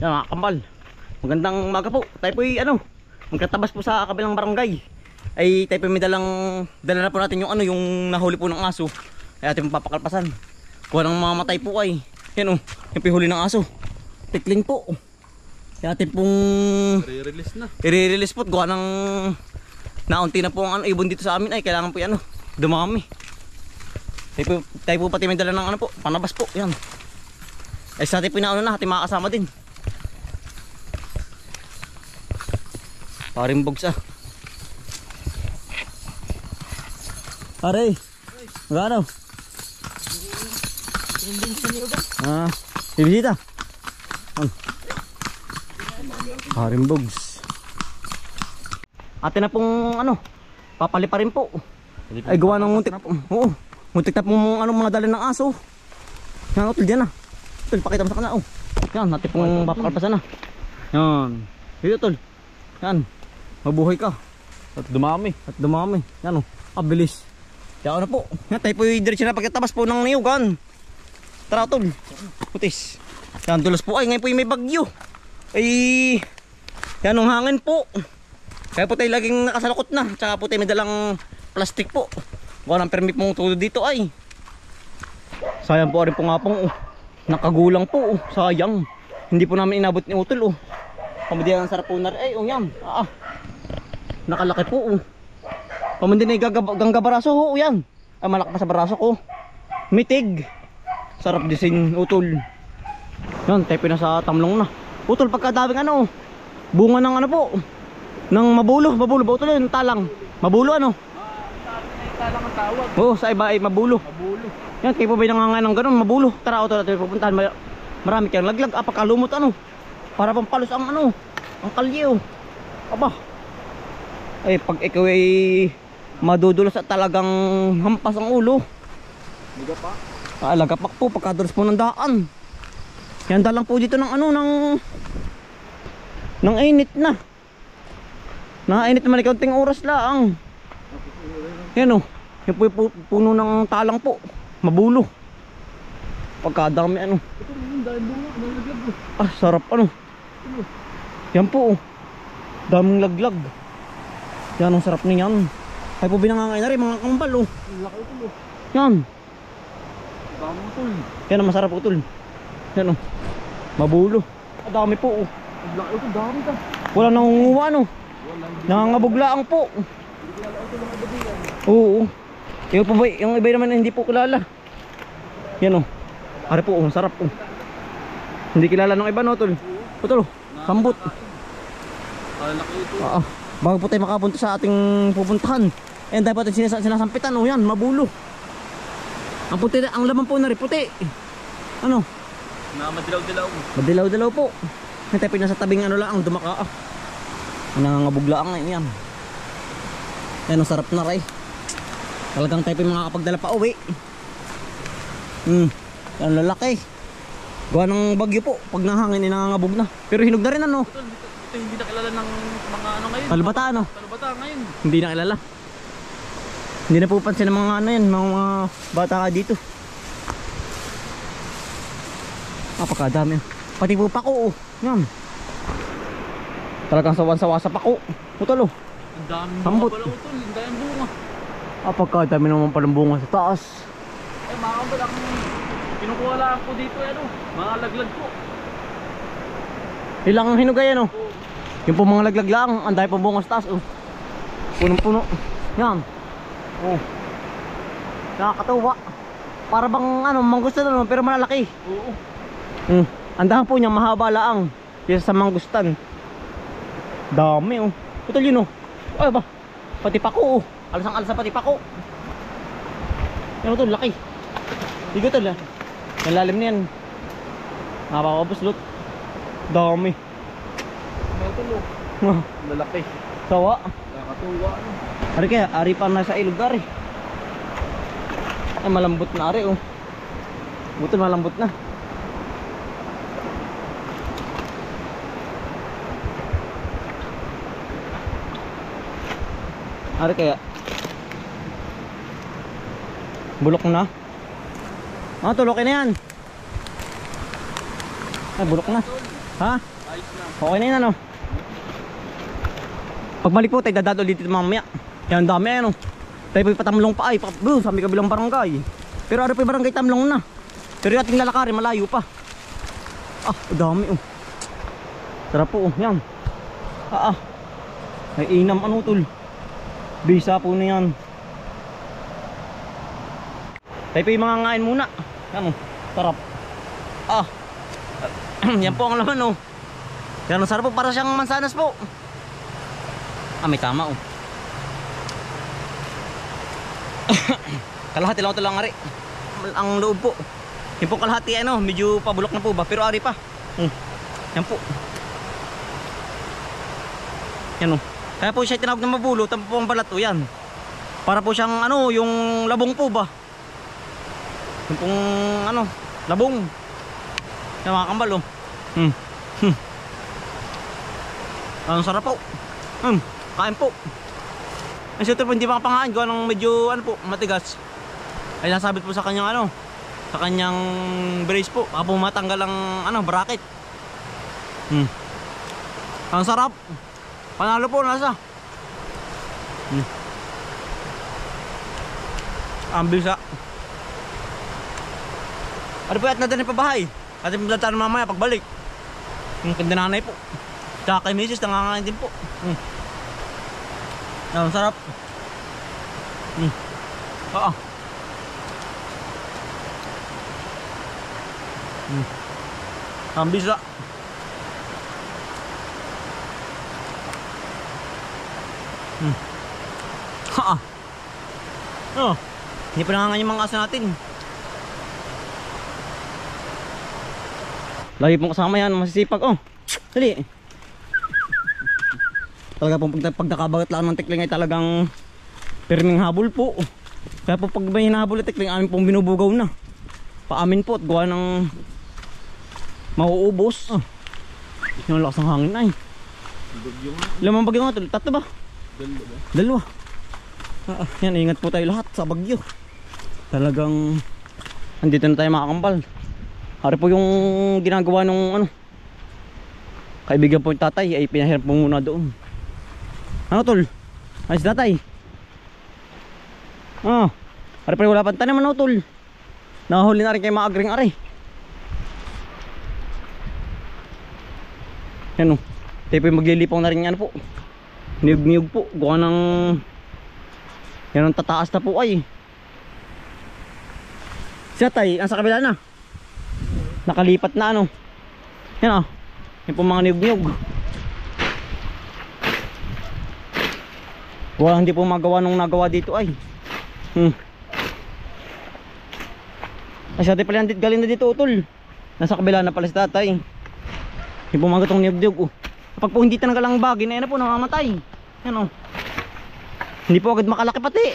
Yan mga kambal, magandang umaga po. Tayo po magkatabas po sa kabilang barangay. Ay tayo po may dala na po natin yung nahuli po ng aso. Ay ating papakalpasan. Kuha ng mamatay po ay. Yan yung pihuli ng aso. Tikling po. Ay ating pong i-release po. Kuha ng naunti na po ang ibon dito sa amin. Ay kailangan po dumami. Tayo po pati may dala ng panabas po. Yan. Ay sa ating po na ating mga kasama din. Paring bogs Aray, magano? Bibisita. Paring bogs. Atin na pong papali pa rin po. Ay gawa ng muntik. Oo, muntik na pong mga dala ng aso. Yan utol dyan Utol, pakita mo sa kanila Yan, natin pong papakalpasan Yan, dito utol. Yan, mabuhay ka. At dumami. Yan bilis. Kaya na po. Yan, tayo po yung diretso na pagkatabas po ng niyugan. Tara tol. Putis. Yan, dulas po. Ay, ngayon po yung may bagyo. Ay, yan ang hangin po. Kaya po tayo laging nakasalakot na. Tsaka po tayo may dalang plastic po. Gawa ng permit mong tulo dito ay. Sayang po rin po nga pong nakagulang po. Sayang. Hindi po namin inabot ni utol Pamadihan ang sarap po na rin. Ay, yan. Nakalaki po Pamandin ay ganggabaraso yan. Ay, malaki pa sa baraso ko. Mitig. Sarap disin utol. Yan, tayo na sa tamlong na. Utol, pagkadaming bunga ng po. Ng mabulo. Mabulo ba utol yun? Talang. Mabulo talang ang tawag. Oo, sa iba ay mabulo. Yan, kayo po ba nangangan ng ganun? Mabulo. Tara, utol natin pupuntahan. Marami kayang laglag. Pagkalumot para pang palos ang ang kalye Aba. Ay pag ikaw ay madudulas at talagang hampas ang ulo. Lagapak. Lagapak po pagkadulas po ng daan. Yan dalang po dito ng ng init na. Nainit naman kaunting oras lang. Yan yung po puno ng talang po. Mabulo. Pagkadami Ito dahil bunga, nalaglag sarap Yan po daming laglag. Yan ang sarap niyan. Ay po binangangay na rin mga kambal Laki ito Yan. Daming tol. Yan ang masarap utol. Yan mabulo. Dami po Laki ito, dami ka. Wala nangunguha nangangabuglaang po. Hindi kilala ito mga babiyan. Oo. Yung po ba, yung iba naman hindi po kilala. Yan Ari po sarap Hindi kilala ng iba tol. Utol sambot. Laki ito. Bago po tayo makapunta sa ating pupuntahan. Ayan dapat sinasampitan yan, mabulo. Ang puti, ang laman po na rin puti. Na madilaw-dilaw. Madilaw-dilaw po. May tayo nasa tabing lang, dumaka nangangabuglaang yan. Yan ang sarap na rin. Talagang tayo makakapagdala pa uwi. Yan lalaki. Gawa ng bagyo po. Pag nahangin nangangabog na. Pero hinog na rin Ito hindi na kilala ng mga ngayon. Talbata Talbata ngayon. Hindi na kilala. Hindi na pupansin ng mga mga bata ka dito. Napakadami. Pati po pako Yan. Talagang sawan-sawa sa pako. Utol Ang daming sambot. bunga pala utol. Ang daming bunga. Napakadami naman palang bunga sa taas. Ay mga kambal, ang kinukuha lang po dito mga laglag po. Ilang hinugay yung po mga laglag lang. Ang dahil pong bunga sa taas punong-puno. Yan. Nakakatuwa. Para bang mangustan pero malalaki. Oo. Ang dahil po niya mahaba lang kaysa sa mangustan. Dami Utol yun Ay ba. Pati pako Alasang-alasa pati pako. Yan utol, laki. Higo tol Ang lalim niyan. Napakabuslot. Dami. Lalaki. Sawa. Nakakatuwa Ari kaya, ari pa nasa ilog dari. Ay malambot na ari Buto malambot na. Ari kaya bulok na. Tulokin na yan. Ay bulok na. Ha? Ayos na. Okay na yun ano. Pagbalik po tayo dadalo dito mamaya. Yan dami ano. Tayo po patamlong pa ay. Sabi kabilang barangay. Pero ano po yung barangay Tamlong na. Pero yung ating lalakarin malayo pa. Ah, dami oh. Sarap po oh. Yan. Ay inam ano tol. Bisa po na yan. Tayo po yung mga ngain muna. Yan oh. Sarap. Yan po ang laman oh. Yan ang sarap po para siyang mansanas po. May tama oh. Kalahati lang ito lang ari. Ang loob po. Yung po kalahati ano, medyo pabulok na po ba? Pero ari pa. Yan po. Yan oh. Kaya po siya tinawag na mabulot. Ang po ang balat oh yan. Para po siyang ano, yung labong po ba? Yung pong ano, labong. Yan mga kambal oh. Ang sarap po. Kain po. Ang siyempre po hindi makapangaan. Gawa ng medyo ano po, matigas. Ay nasabit po sa kanyang ano, sa kanyang brace po. Baka po matanggal ang ano, bracket. Ang sarap. Panalo po nasa. Ang bisa. Ano po at nadanin pa bahay? At yung plantahan mamaya pagbalik. Yung kandananay po. Tsaka kay misis nangangangin din po. Ang sarap. Ang bisa. Hindi pa nangangan yung mga aso natin. Lagi pong kasama yan, masisipag. Dali. Talaga pong pag nakabagat lang ng tikling ay talagang pirming habol po. Kaya po pag may hinahabol at tikling, amin pong binubugaw na. Paamin po at gawa ng mauubos. Yung lakas ng hangin ay. Lamang bagyo nga ito, tatlo ba? Dalawa. Yan, ingat po tayo lahat sa bagyo. Talagang andito na tayo mga kambal. Hari po yung ginagawa nung ano, kaibigan po yung tatay ay pinahirap po muna doon. Ano tol? Ayos tatay. Hari po wala pang tanim ano tol. Nahuli na rin kayo mga agring ari. Yan o. Tayo po yung maglilipang na rin ano po. Niyog-niyog po. Gawa ng yan ang tataas na po ay. Siya tay, ang sa kabila na. Nakalipat na ano. Yan o. Yan po mga niyog-niyog. Wala hindi po magawa nung nagawa dito ay. Ay siya pala yan galing na dito utol. Nasa kabila na pala si tatay. Yan po mga gatong niyog-niyog. Kapag po hindi tanagal ang bagay na yan po namamatay. Yan o. Hindi po agad makalaki pati.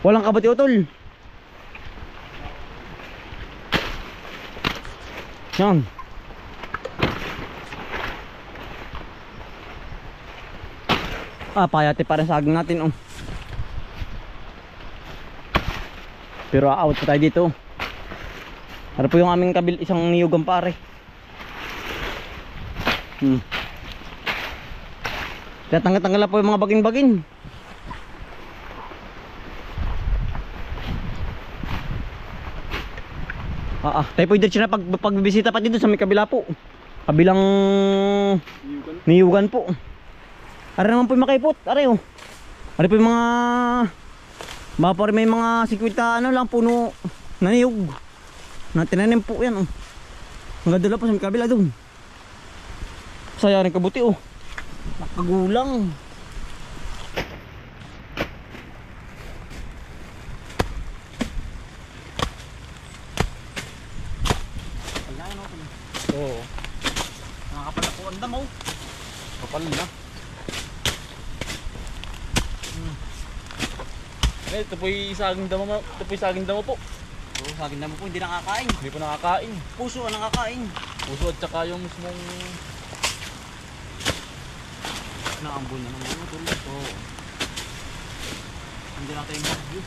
Walang kabati utol. Yan. Payati pa rin saging natin Pero out pa tayo dito. Ano po yung aming isang niyugang pare. Kaya tanggal-tanggal na po yung mga baging-baging. Tayo po diretso na pagbibisita pa dito sa may kabila po. Kabilang niyugan po. Ara naman po yung makaipot. Ara oh. Ara po yung mga may mga 50 ano lang puno na niyug. Na tinanim po yan oh. Ang ganda po sa may kabila doon. Saya rin kabuti oh. Nakagulang. Oo. Nakakapala po ang damo. Kapal na. Ito po yung saging damo. Ito po yung saging damo po. Oo, saging damo po hindi nakakain. Hindi po nakakain. Puso ang nakakain. Puso at saka yung mismong naambon na naman ito. Oo. Hindi natin yung bagyo.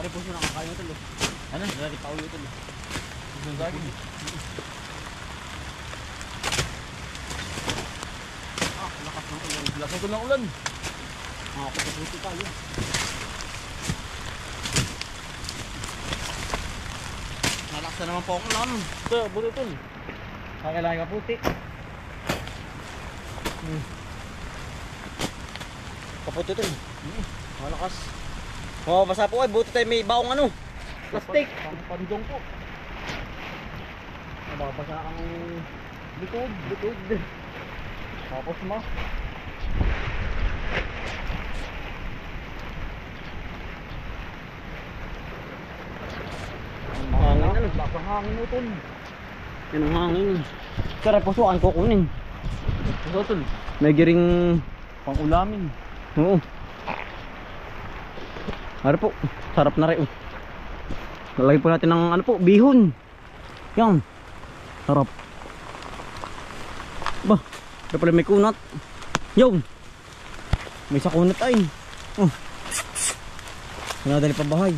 Pare po siya nakakain mo tulo. Ano? Dari pa ulo tulo. Yung saging. Lakas ng ulan. Lakas ito ng ulan. Kaputi tayo. Nalakas na naman po ang ulan. Ito, buti ito. Kakailangan kaputi. Kaputi ito. Malakas. Basa po ay buti tayo may baong ano. Plastic. Pandong po. Nababasa ang Likod. tapos ma. Hangin ano? Baka hangin mo tol. Yan ang hangin. Tara pusukan kukunin. Ito tol. May giring. Pang ulamin. Oo. Ano po, sarap na rin. Lalagay po natin ng ano po, bihon. Yan. Sarap. Ba, ito pala may kunat. Yun. May isa kunat ay. Oh. Nadali pa bahay.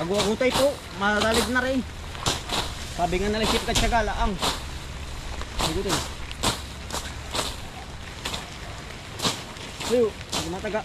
Agutay po, madalig na rin. Sabi nga nalang sip katsagala ang. Sige din. Ayo, mataga.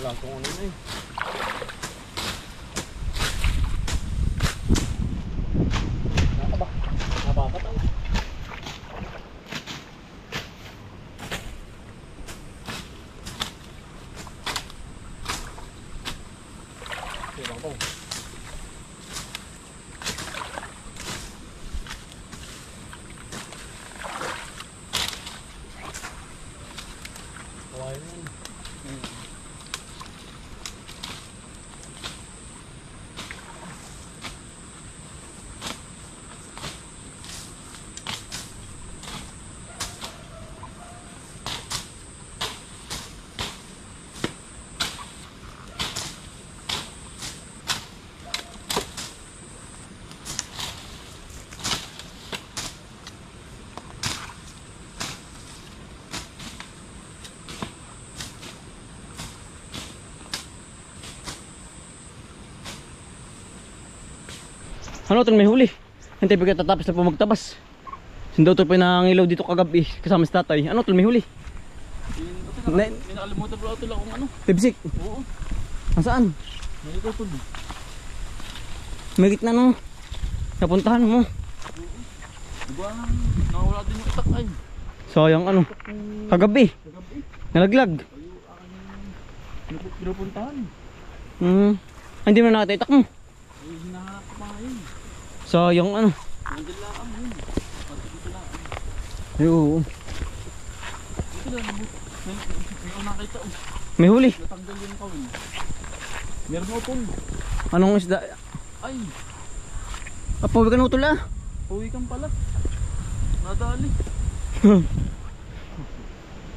Alam kung ano na eh. Nakaba. Nababataw. Tirang ko. Kawain mo. Ano ito may huli? Hintay pa tatapos na po magtabas. Sindaw ito pa nangilaw dito kagabi kasama si tatay. Ano ito may huli? Minakalimutan pala ito lang kung ano. Tibsik. Oo. Nasaan? Nalito ito. May gitna no. Napuntahan mo. Diba nakawala din yung itak ay. Sayang ano. Kagabi. Kagabi. Nalaglag. Ayo aking pinupuntahan. Hindi mo na nakatitak mo. Ay hinahanap ko pa ngayon. Sayang ano. Nandiyan lang ang yun. Pati dito lang. Oo. Dito lang. May nakita oh. May huli. Natanggal yung kawin. Meron mo tol. Anong isda? Ay. Papawi ka na utol ah. Uwi kang pala. Nadali.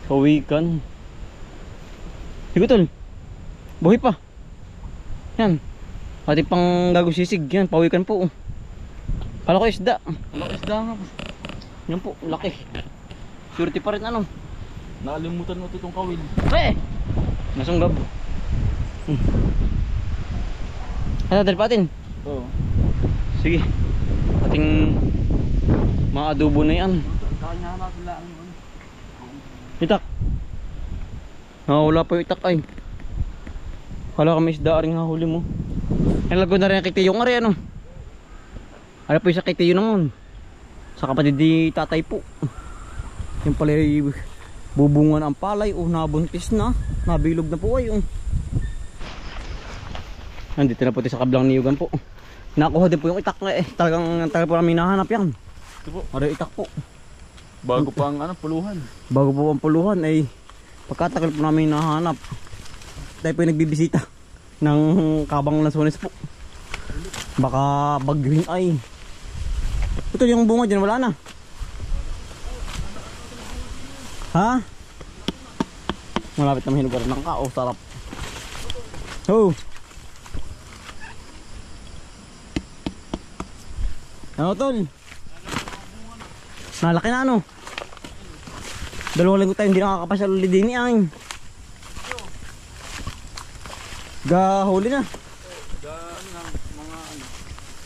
Kawikan. Sige tol. Buhay pa. Yan. Ating pang gagusisig. Yan. Pawikan po. Kala ko isda. Wala isda nga. Yan po. Laki. Surety pa rin ano. Nakalimutan mo ito itong kawin. Nasunggab. Ano dali pa atin? Oo. Sige. Ating mga adobo na yan. Kanya natin lang ano. Itak. Wala pa yung itak ay. Kala kami isda rin huli mo. Nalagod na rin ang kitiyong ari ano. Ano po yung sa kitiyo naman. Sa kapatid di tatay po. Yung pala bubungan ang palay. Nabuntis na. Nabilog na po ay. Nandito na po sa kablang niyugan po. Nakuha din po yung itak na Talagang tagal po namin nahanap yan. Ito po. Ano itak po. Bago pa ang puluhan. Bago po ang puluhan ay pagkatagal po namin nahanap. Tayo po yung nagbibisita ng Kabang Lansones po. Baka bagrin ay. Ito yung bunga dyan wala na. Ha? Malapit na mahinugaran ng kao. Sarap. Oh. Ano tol? Nalaki na ano? Dalawang linggo tayo hindi nakakapasyal ulit din ay. Gahuli na.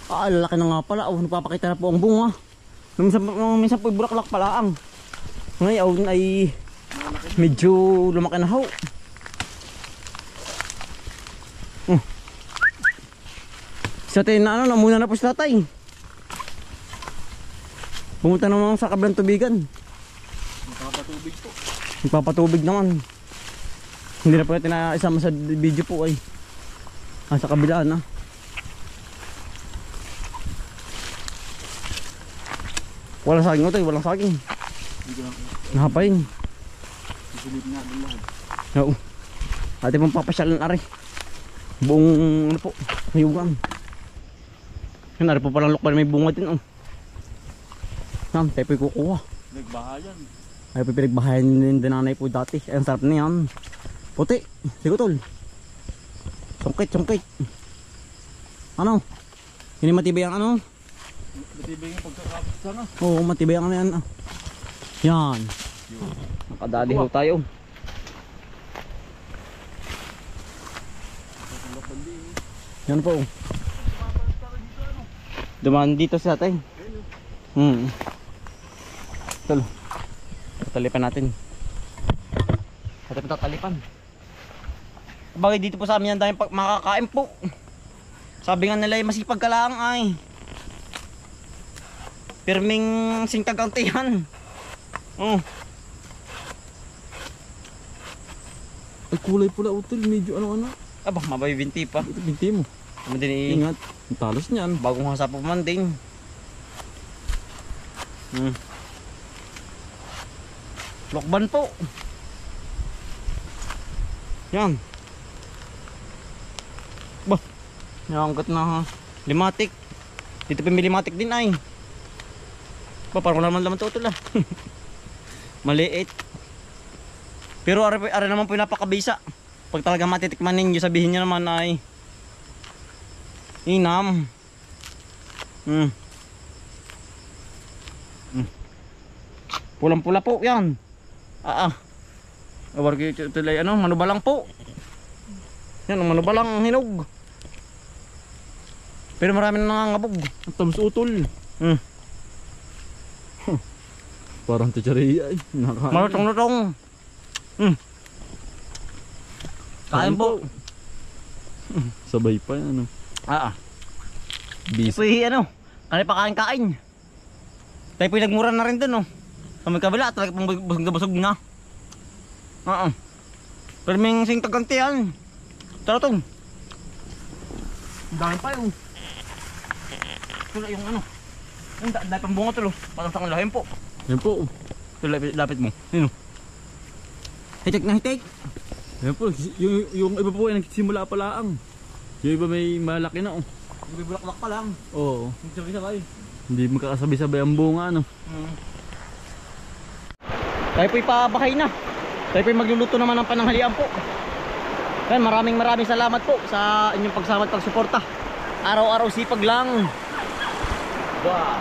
Lalaki na nga pala. Nagpapakita na po ang bunga. Minsan po bulaklak pala ang. Ngayon ay medyo lumaki na ho. Sa tayo na namuna na po si tatay. Pumunta naman sa kablang tubigan. Magpapatubig po. Magpapatubig naman. Hindi na po natin na isama sa video po ay. Sa kabila na. Walang saging ito, walang saging. Nahapayin. Isulid nga din lahat. Oo. Ate pong papasyalan ari. Buong ano po, mayugang. Yan, ari po palang lokal may bunga din oh. Yan, tayo po'y kukuha. Nagbahayan. Ay po pinagbahayan din nanay po dati. Ay, ang sarap na yan. Puti, sigo tol. Sungkit. Ano? Hindi matibay ang ano? Matibay yung pagkakapit sana. Oo, matibay ang ano yan. Yan. Nakadali ho tayo. Yan po. Dumaan dito sa atin. Tol. Tatalipan natin. Tatalipan. Bagay dito po sa amin ang daming makakain po. Sabi nga nila ay masipag ka lang ay. Pirming singkagantihan. Ay kulay pula utol. Medyo ano. Aba, mabay binti pa. Ito binti mo. Ano din Ingat. Ang talos niyan. bagong hasa po man din. Lokban po. Yan. Bah. Nangangkat na limatik. Dito pa may limatik din ay. Ba, parang wala naman to utol ah. Maliit. Pero ari naman po yung napakabisa. Pag talaga matitikman ninyo, sabihin nyo naman ay inam. Pulang pula po yan. Awargi tulay ano, manubalang po. Yan, manubalang hinog. Pero marami na nangangabog. Ang tamis utol. Parang tachariya ay. Malutong-lutong. Kain po. Sabay pa yan ano. Busy. Ipoy ano, kaya pa kain-kain. Tayo po'y nagmura na rin dun oh. Sa may kabila, talaga pong busog na busog na. Pero may singkagantihan. Tara tong. Dami pa yung. Tula yung ano. Yung dahil pang bunga tulo. Patang sa kanilahin po. Yan po. Tula, lapit mo. Yun o. Hitik na hitik. Yan po. Yung iba po ay nagsimula pa lang. Yung iba may malaki na oh. May bulaklak pa lang. Oo. Hindi sabay-sabay. Hindi magkakasabay-sabay ang bunga ano. Tayo po'y pabahay na. Tayo po'y magluluto naman ng pananghalian po. Kaya maraming salamat po sa inyong pagsama at pagsuporta. Araw-araw sipag lang. Wow.